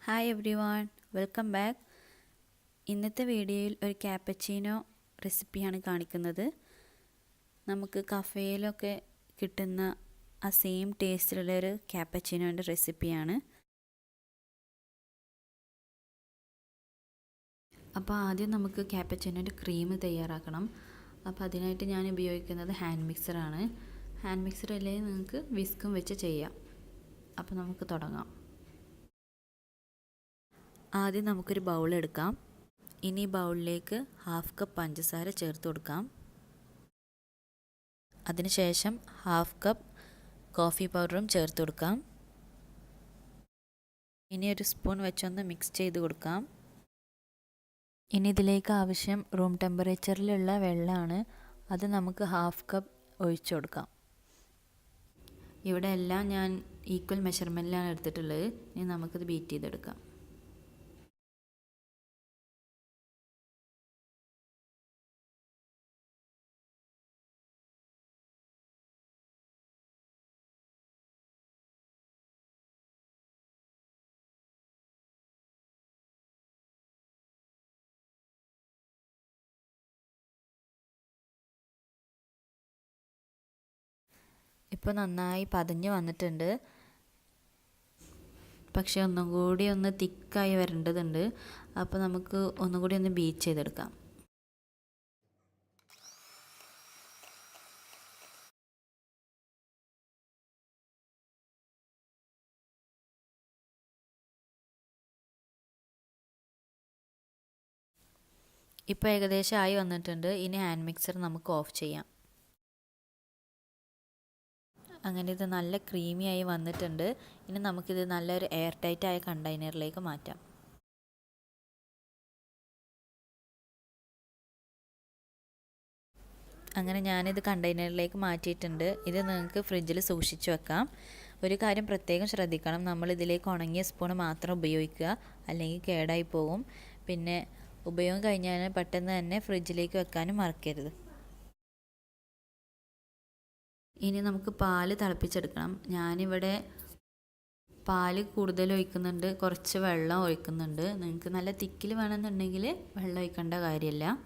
Hi every one, welcome back. ഇന്നത്തെ വീഡിയോയിൽ ഒരു ക്യാപ്പച്ചീനോ റെസിപ്പിയാണ് കാണിക്കുന്നത്. നമുക്ക് കഫേയിലൊക്കെ കിട്ടുന്ന ആ സെയിം ടേസ്റ്റിലുള്ളൊരു ക്യാപ്പച്ചീനോൻ്റെ റെസിപ്പിയാണ്. അപ്പോൾ ആദ്യം നമുക്ക് ക്യാപ്പച്ചീനോൻ്റെ ക്രീം തയ്യാറാക്കണം. അപ്പോൾ അതിനായിട്ട് ഞാൻ ഉപയോഗിക്കുന്നത് ഹാൻഡ് മിക്സറാണ്. ഹാൻഡ് മിക്സർ അല്ലെങ്കിൽ നിങ്ങൾക്ക് വിസ്കും വെച്ച് ചെയ്യാം. അപ്പോൾ നമുക്ക് തുടങ്ങാം. ആദ്യം നമുക്കൊരു ബൗൾ എടുക്കാം. ഇനി ബൗളിലേക്ക് 1/2 കപ്പ് പഞ്ചസാര ചേർത്ത് കൊടുക്കാം. അതിനുശേഷം 1/2 കപ്പ് കോഫി പൗഡറും ചേർത്ത് കൊടുക്കാം. ഇനി ഒരു സ്പൂൺ വെച്ചൊന്ന് മിക്സ് ചെയ്ത് കൊടുക്കാം. ഇനി ഇതിലേക്ക് ആവശ്യം റൂം ടെമ്പറേച്ചറിലുള്ള വെള്ളമാണ്. അത് നമുക്ക് 1/2 കപ്പ് ഒഴിച്ചു കൊടുക്കാം. ഇവിടെ എല്ലാം ഞാൻ ഈക്വൽ മെഷർമെൻറ്റിലാണ് എടുത്തിട്ടുള്ളത്. ഇനി നമുക്കിത് ബീറ്റ് ചെയ്തെടുക്കാം. ഇപ്പോൾ നന്നായി പതഞ്ഞ് വന്നിട്ടുണ്ട്. പക്ഷേ ഒന്നും കൂടി ഒന്ന് തിക്കായി വരേണ്ടതുണ്ട്. അപ്പോൾ നമുക്ക് ഒന്നും കൂടി ഒന്ന് ബീറ്റ് ചെയ്തെടുക്കാം. ഇപ്പോൾ ഏകദേശം ആയി വന്നിട്ടുണ്ട്. ഇനി ഹാൻഡ് മിക്സർ നമുക്ക് ഓഫ് ചെയ്യാം. അങ്ങനെ ഇത് നല്ല ക്രീമി ആയി വന്നിട്ടുണ്ട്. ഇനി നമുക്കിത് നല്ലൊരു എയർ ടൈറ്റ് ആയ കണ്ടെയ്നറിലേക്ക് മാറ്റാം. അങ്ങനെ ഞാനിത് കണ്ടെയ്നറിലേക്ക് മാറ്റിയിട്ടുണ്ട്. ഇത് നിങ്ങൾക്ക് ഫ്രിഡ്ജിൽ സൂക്ഷിച്ച് വെക്കാം. ഒരു കാര്യം പ്രത്യേകം ശ്രദ്ധിക്കണം, നമ്മൾ ഇതിലേക്ക് ഉണങ്ങിയ സ്പൂൺ മാത്രം ഉപയോഗിക്കുക, അല്ലെങ്കിൽ കേടായി പോകും. പിന്നെ ഉപയോഗം കഴിഞ്ഞാൽ പെട്ടെന്ന് തന്നെ ഫ്രിഡ്ജിലേക്ക് വെക്കാനും മറക്കരുത്. ഇനി നമുക്ക് പാല് തിളപ്പിച്ചെടുക്കണം. ഞാനിവിടെ പാല് കൂടുതൽ ഒഴിക്കുന്നുണ്ട്, കുറച്ച് വെള്ളം ഒഴിക്കുന്നുണ്ട്. നിങ്ങൾക്ക് നല്ല തിക്കിൽ വേണമെന്നുണ്ടെങ്കിൽ വെള്ളം ഒഴിക്കേണ്ട കാര്യമില്ല.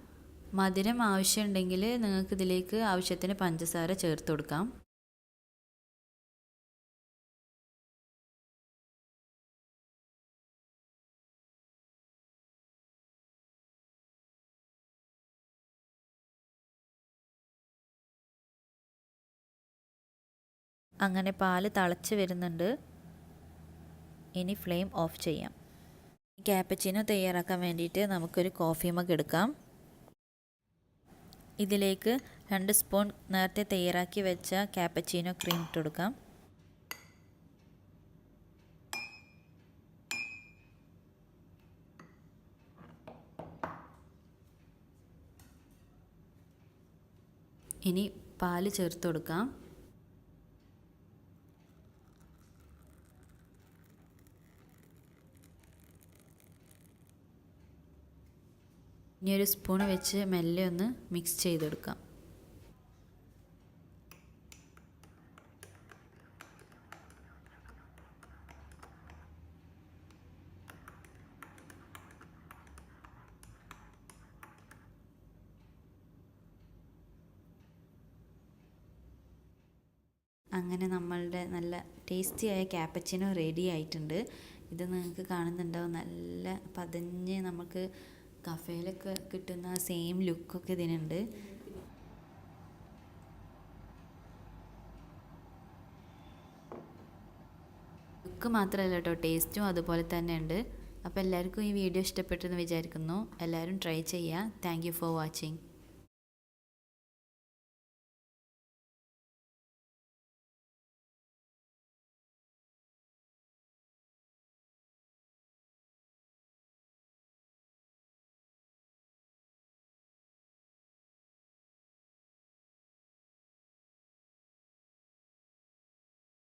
മധുരം ആവശ്യമുണ്ടെങ്കിൽ നിങ്ങൾക്ക് ഇതിലേക്ക് ആവശ്യത്തിന് പഞ്ചസാര ചേർത്ത് കൊടുക്കാം. അങ്ങനെ പാല് തിളച്ച് വരുന്നുണ്ട്. ഇനി ഫ്ലെയിം ഓഫ് ചെയ്യാം. ക്യാപ്പച്ചീനോ തയ്യാറാക്കാൻ വേണ്ടിയിട്ട് നമുക്കൊരു കോഫി മഗ് എടുക്കാം. ഇതിലേക്ക് 2 സ്പൂൺ നേരത്തെ തയ്യാറാക്കി വെച്ച ക്യാപ്പച്ചീനോ ക്രീം ഇട്ട് കൊടുക്കാം. ഇനി പാല് ചേർത്ത് കൊടുക്കാം. ഇനി ഒരു സ്പൂൺ വെച്ച് മെല്ലെ ഒന്ന് മിക്സ് ചെയ്തെടുക്കാം. അങ്ങനെ നമ്മളുടെ നല്ല ടേസ്റ്റിയായ ക്യാപ്പച്ചിനോ റെഡി ആയിട്ടുണ്ട്. ഇത് നിങ്ങൾക്ക് കാണുന്നുണ്ടാവും, നല്ല പതഞ്ഞ് നമുക്ക് കഫേയിലൊക്കെ കിട്ടുന്ന സെയിം ലുക്കൊക്കെ ഇതിനുണ്ട്. ലുക്ക് മാത്രമല്ല കേട്ടോ, ടേസ്റ്റും അതുപോലെ തന്നെ ഉണ്ട്. അപ്പോൾ എല്ലാവർക്കും ഈ വീഡിയോ ഇഷ്ടപ്പെട്ടെന്ന് വിചാരിക്കുന്നു. എല്ലാവരും ട്രൈ ചെയ്യുക. Thank you for watching.